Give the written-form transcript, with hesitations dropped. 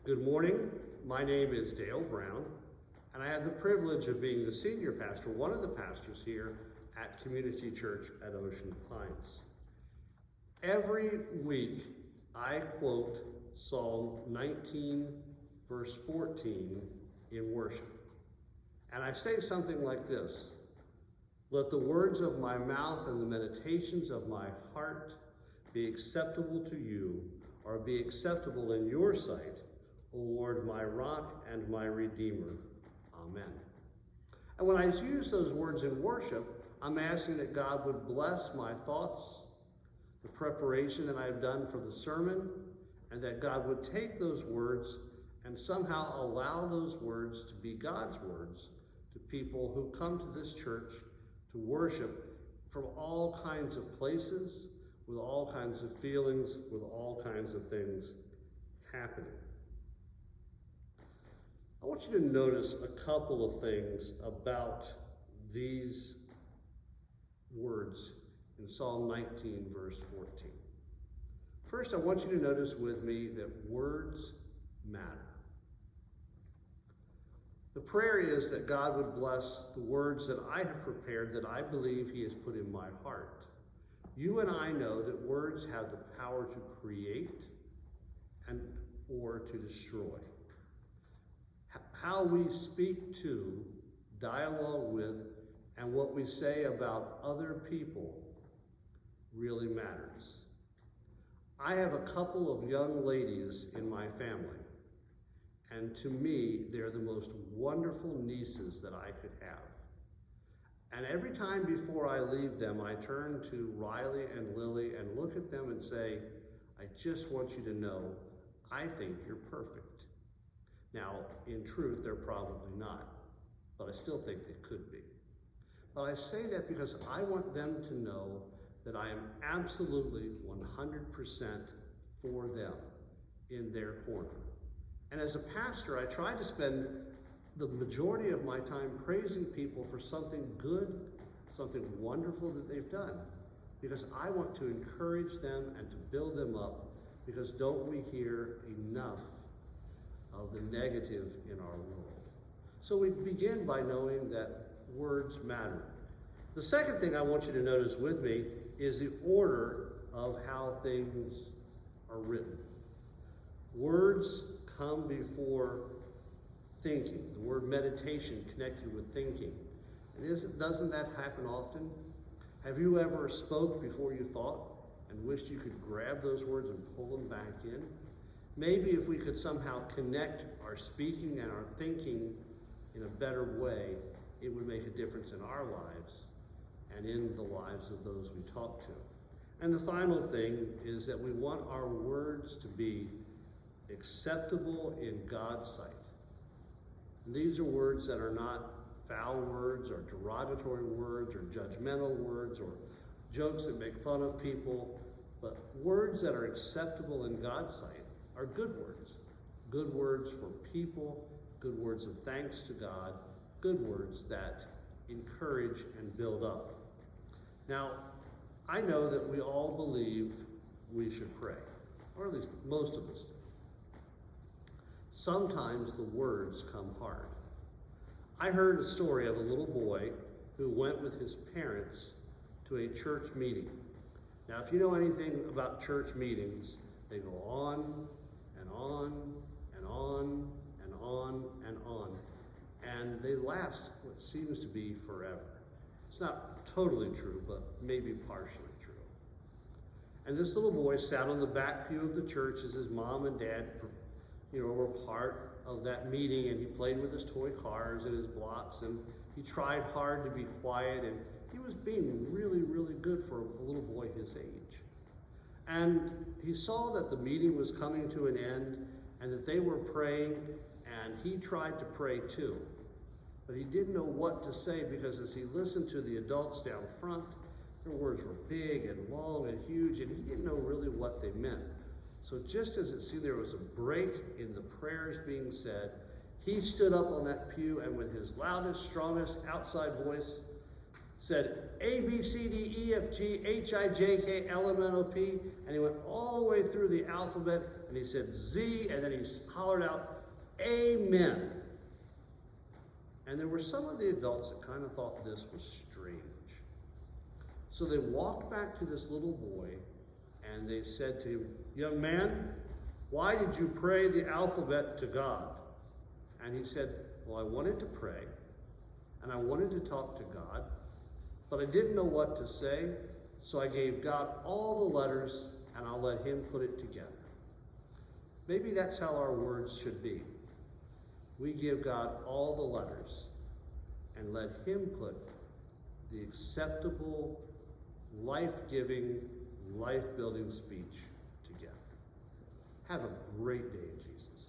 Good morning. My name is Dale Brown, and I have the privilege of being the senior pastor, one of the pastors here at Community Church at Ocean Pines. Every week, I quote Psalm 19, verse 14 in worship. And I say something like this: "Let the words of my mouth and the meditations of my heart be acceptable to you, or be acceptable in your sight, O Lord, my rock and my redeemer. Amen." And when I use those words in worship, I'm asking that God would bless my thoughts, the preparation that I've done for the sermon, and that God would take those words and somehow allow those words to be God's words to people who come to this church to worship from all kinds of places, with all kinds of feelings, with all kinds of things happening. I want you to notice a couple of things about these words in Psalm 19, verse 14. First, I want you to notice with me that words matter. The prayer is that God would bless the words that I have prepared, that I believe He has put in my heart. You and I know that words have the power to create and or to destroy. How we speak to, dialogue with, and what we say about other people really matters. I have a couple of young ladies in my family, and to me, they're the most wonderful nieces that I could have. And every time before I leave them, I turn to Riley and Lily and look at them and say, "I just want you to know, I think you're perfect." Now, in truth, they're probably not, but I still think they could be. But I say that because I want them to know that I am absolutely 100% for them in their corner. And as a pastor, I try to spend the majority of my time praising people for something good, something wonderful that they've done, because I want to encourage them and to build them up, because don't we hear enough of the negative in our world? So we begin by knowing that words matter. The second thing I want you to notice with me is the order of how things are written. Words come before thinking. The word meditation connected with thinking. And doesn't that happen often? Have you ever spoke before you thought and wished you could grab those words and pull them back in? Maybe if we could somehow connect our speaking and our thinking in a better way, it would make a difference in our lives and in the lives of those we talk to. And the final thing is that we want our words to be acceptable in God's sight. And these are words that are not foul words or derogatory words or judgmental words or jokes that make fun of people, but words that are acceptable in God's sight are good words for people, good words of thanks to God, good words that encourage and build up. Now, I know that we all believe we should pray, or at least most of us do. Sometimes the words come hard. I heard a story of a little boy who went with his parents to a church meeting. Now, if you know anything about church meetings, they go on and on and on and on and on, and they last what seems to be forever. It's not totally true, but maybe partially true. And this little boy sat on the back pew of the church as his mom and dad, were part of that meeting, and he played with his toy cars and his blocks, and he tried hard to be quiet, and he was being really, really good for a little boy his age. And he saw that the meeting was coming to an end and that they were praying, and he tried to pray too. But he didn't know what to say, because as he listened to the adults down front, their words were big and long and huge, and he didn't know really what they meant. So just as it seemed there was a break in the prayers being said, he stood up on that pew and with his loudest, strongest outside voice said, A, B, C, D, E, F, G, H, I, J, K, L, M, N, O, P, and he went all the way through the alphabet and he said Z, and then he hollered out, Amen. And there were some of the adults that kind of thought this was strange. So they walked back to this little boy, and they said to him, young man, why did you pray the alphabet to God? And he said, well, I wanted to pray, and I wanted to talk to God, but I didn't know what to say, so I gave God all the letters, and I'll let him put it together. Maybe that's how our words should be. We give God all the letters and let him put the acceptable, life-giving, life-building speech together. Have a great day in Jesus.